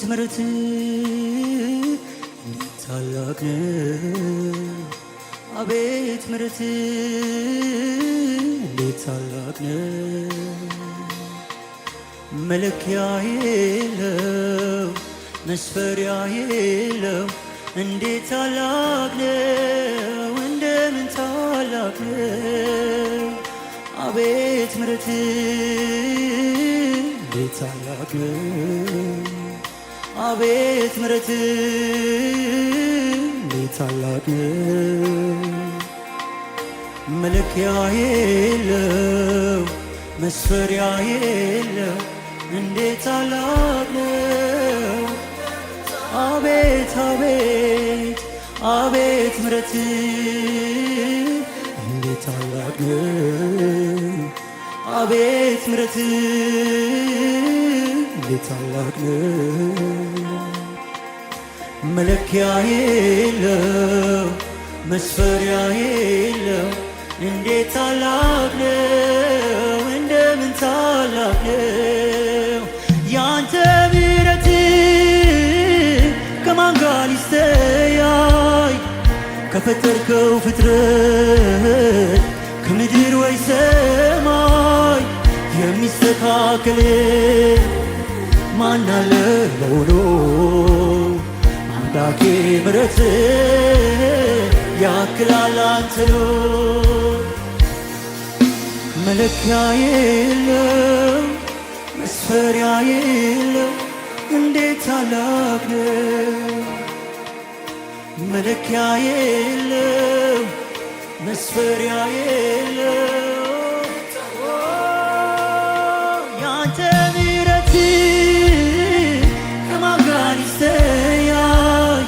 ምሕረት ታላቅ ነው አቤት ምሕረት እንዴት ታላቅ ነው መለኪያ የለው መስፈሪያ የለው እንዴት ታላቅ ነው እንደምን ታላቅ ነው አቤት ምሕረት እንዴት ታላቅ ነው አቤት ምሕረት እንዴት ታላቅ ነው መለኪያ የለው መስፈሪያ የለው እንዴት ታላቅ ነው አቤት አቤት አቤት ምሕረት እንዴት ታላቅ ነው አቤት ምሕረት እንዴት ታላቅ ነው መለኪያ የለው መስፈሪያ የለው እንዴት ታላቅ ነው እንደምን ታላቅ ነው ያንተ ምሕረት ከማን ጋር ሊስተያይ ከፈጠርከው ፍጥረት ከምድር ወይ ሰማይ የሚስተካከል ማን አለ በውሎ አምላኬ ምሕረት ያክላል አንተን መለኪያ የለው መስፈሪያ የለው እንዴት ታላቅ ነው መለኪያ የለው መስፈሪያ የለው ያንተ ምሕረት ከማን ጋር ሊስተያይ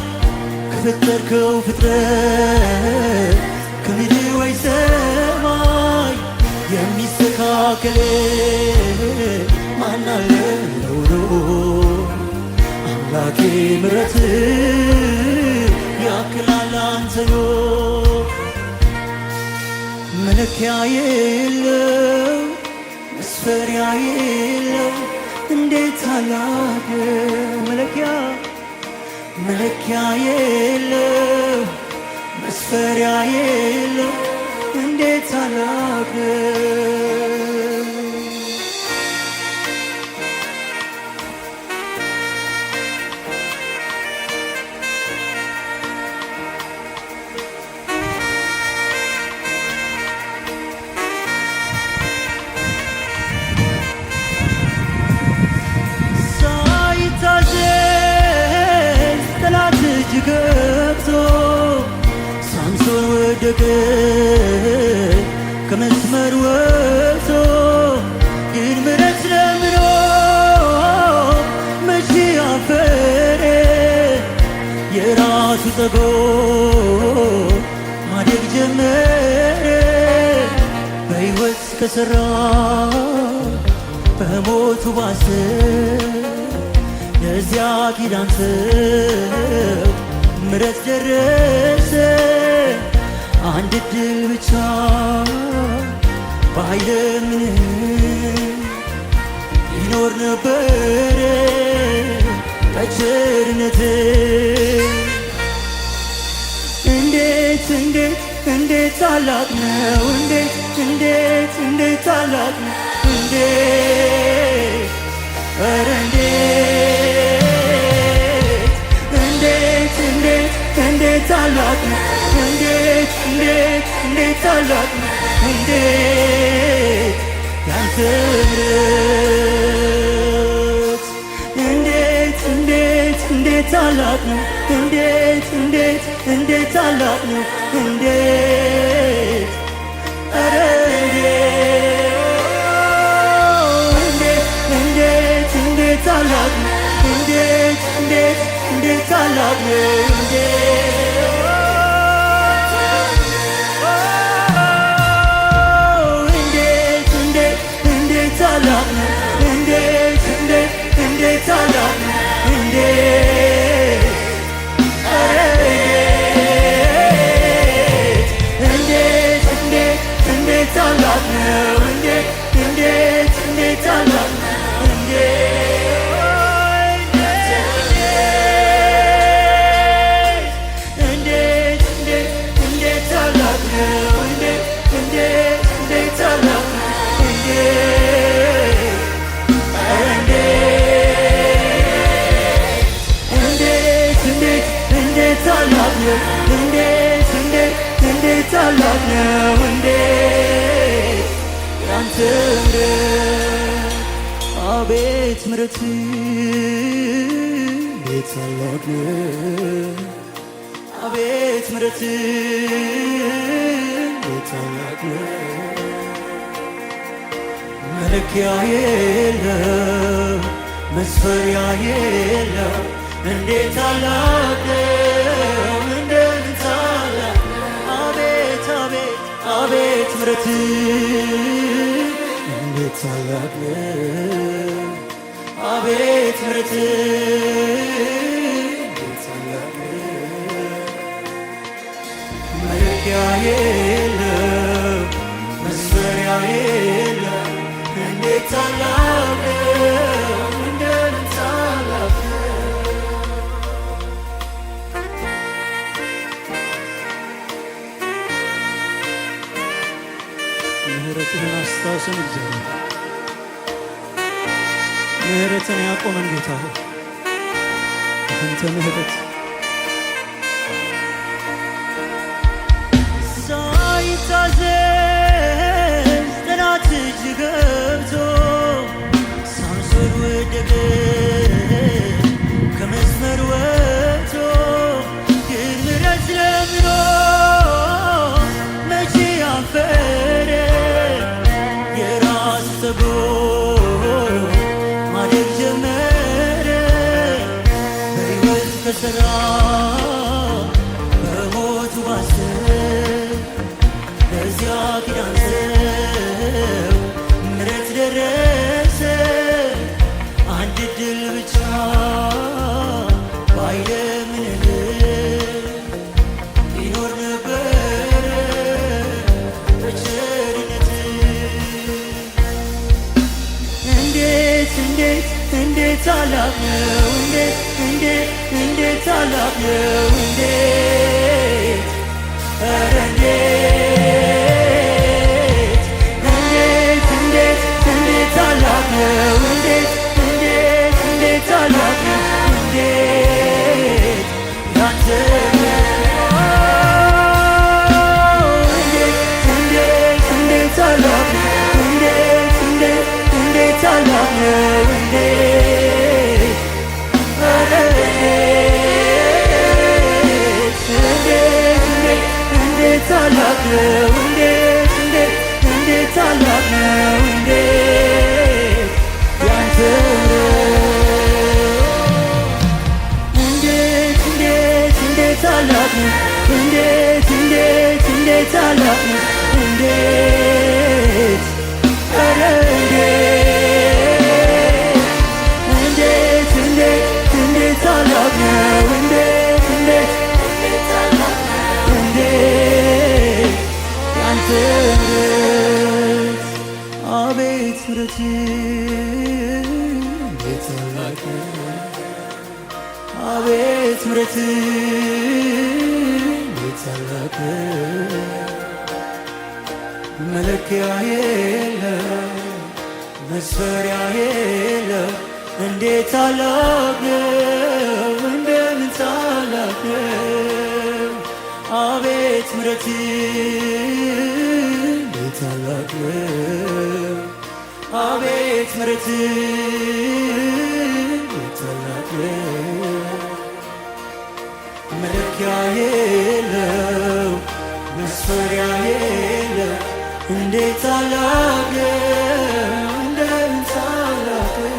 ከፈጠርከው ፍጥረት ከምድር ወይ ሰማይ የሚስተካከል ማን አለ ለውሎ አምላኬ ምሕረት ያክላል አንተን መለኪያ የለው መስፈሪያ የለው እንዴት ታላቅ መለኪያ የለው መስፈሪያ የለው እንዴት ታላቅ ገብቶ ሳምሶን ወደቀ ከመስመር ወጥቶ ግን ምሕረት ለምኖ መቼ አፈረ የራሱ ጠጉር ማደግ ጀመረ በሕይወት ከሠራ በሞቱ ባሰ ለዚያ ኪዳን ሰው ምሕረት ደረሰ አንድ ዕድል ብቻ ባይለምን ይኖር ነበረ በቸርነት እንዴት እንዴት እንዴት ታላቅ ነው እንዴት እንዴት እንዴት ታላቅ ነው እንዴት ኧረ እንዴት ታላቅ ነው እንዴት እንዴት እንዴት ታላቅ ነው እንዴት ያንተ ምሕረት እንዴት እንዴት እንዴት ታላቅ ነው እንዴት እንዴት እንዴት ታላቅ ነው እንዴት ኧረ እንዴት እንዴት ታላቅ ነው እንዴት እንዴት እንዴት ታላቅ ነው እንዴት እንዴት ታላቅ ነው እንዴት እንዴት እንዴት ታላቅ ነው እንዴት እንዴት እንዴት እንዴት ታላቅ ነው እንዴት እንዴት እንዴት ታላቅ ነው እንዴት እንዴት ታላቅ እንዴት ታላቅ ነው እንዴት ታላቅ ነው እንዴት ያንተ ምሕረት አቤት ምሕረት እንዴት ታላቅ ነው አቤት ምሕረት እንዴት ታላቅ ነው መለኪያ የለው መስፈሪያ የለው እንዴት ታላቅ ነው እንዴት ታላቅ አቤት አቤት አቤት ምሕረት እንዴት ታላቅ ነው አቤት ምሕረት እንዴት ታላቅ ነው መለኪያ የለው መስፈሪያ የለው እንዴት ታላቅ ነው እንዴት ታላቅ ምሕረትህን አስታውሰን እግዚአብሔር ምሕረትን ያቆመን ጌታ ሆይ አንተ ምሕረት ሳይታዘዝ ጠላት እጅ ገብቶ ሳምሶን ወደቀ ከመስመር ወጥቶ ግን ምሕረት ለምኖ መቼ አፈረ የራሱ ጠጉር ማደግ ጀመረ በሕይወት ከሠራ በሞቱ ባሰ ለዚያ ኪዳን ሰው ምሕረት ደረሰ አንድ ዕድል ብቻ ባይለምንልን ይኖር ነበረ በቸርነት እንዴት ታላቅ ነው እንዴት ታላቅ ነው እንዴት ኧረ እንዴት ታላቅ ነው እንዴት ታላቅ ነው እንዴት ያንተ እንዴት ታላቅ ነው እንዴት ታላቅ ነው እንዴት ኧረ እንዴት ታላቅ ነው እንዴት ታላቅ ነው እንዴት ያንተ እንዴት ታላቅ ነው እንዴት ታላቅ ነው እንዴት ኧረ እንዴት ታላቅ ነው እንዴት ያንተ ምሕረት አቤት ምሕረት እንዴት ታላቅ ነው አቤት ምሕረት እንዴት ታላቅ ነው መለኪያ የለው መስፈሪያ የለው እንዴት ታላቅ ነው እንደምን ታላቅ ነው አቤት ምሕረት እንዴት ታላቅ ነው አቤት ምሕረት እንዴት ታላቅ ነው መለኪያ የለው መስፈሪያ የለው እንዴት ታላቅ ነው እንደምን ታላቅ ነው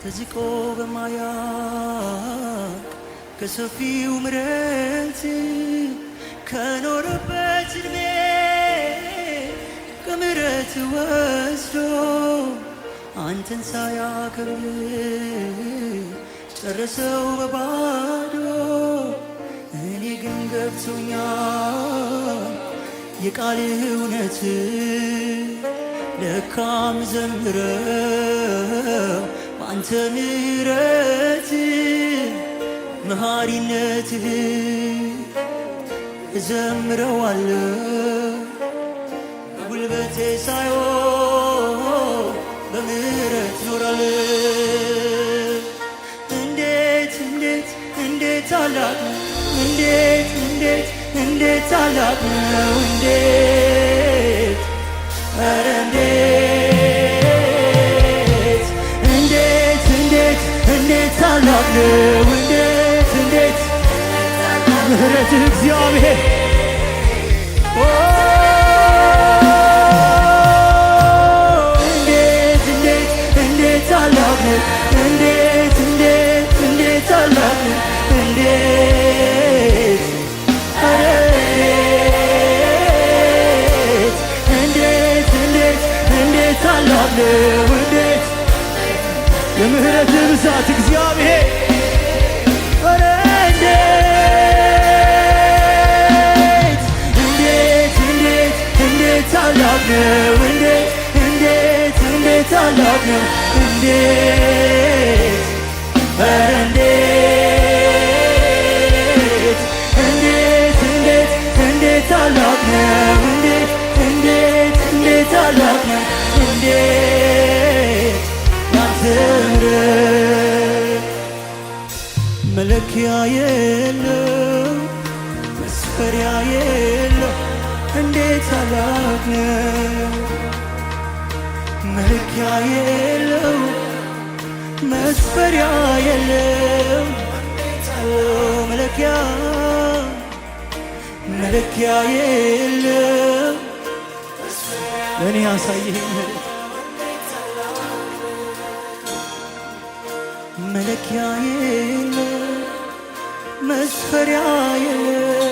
ተዝቆ በማያልቅ ከሰፊው ምሕረት ከኖረበት ዕድሜ ከምሕረት ወስዶ አንተን ሳያከብር ጨረሰው በባዶ። እኔ ግን ገብቶኛል የቃልህ እውነት ለካም ዘምረው በአንተ ምሕረት መሐሪነትህ እዘምረዋለሁ በጉልበቴ ሳይሆን በምሕረት ኖራለሁ። እንዴት እንዴት እንዴት ታላቅ ነው! እንዴት እንዴት እንዴት ታላቅ ነው! እንዴት ኧረ እንዴት እንዴት እንዴት እንዴት ታላቅ ነው! እንዴት እንዴት ምሕረትህ እግዚአብሔር እንዴት እንዴት እንዴት ታላቅ ነው! እንዴት እንዴት እንዴት ታላቅ ነው! እንዴት ኧረ እንዴት እንዴት እንዴት ታላቅ ነው! እንዴት የምሕረትህ ብዛት እግዚአብሔር ኧረ እንዴት እንዴት እንዴት እንዴት ታላቅ ነው! እንዴት እንዴት እንዴት ታላቅ ነው! እንዴት ኧረ እንዴት እንዴት እንዴት እንዴት ታላቅ ነው! እንዴት እንዴት እንዴት ታላቅ ነው! እንዴት ያንተ ምሕረት መለኪያ የለው መስፈሪያ የለው እንዴት ታላቅ ነው! መለኪያ የለው መስፈሪያ የለው መለኪያ መለኪያ የለው ለእኔ ያሳየኝ መለኪያ የለው መስፈሪያ የለው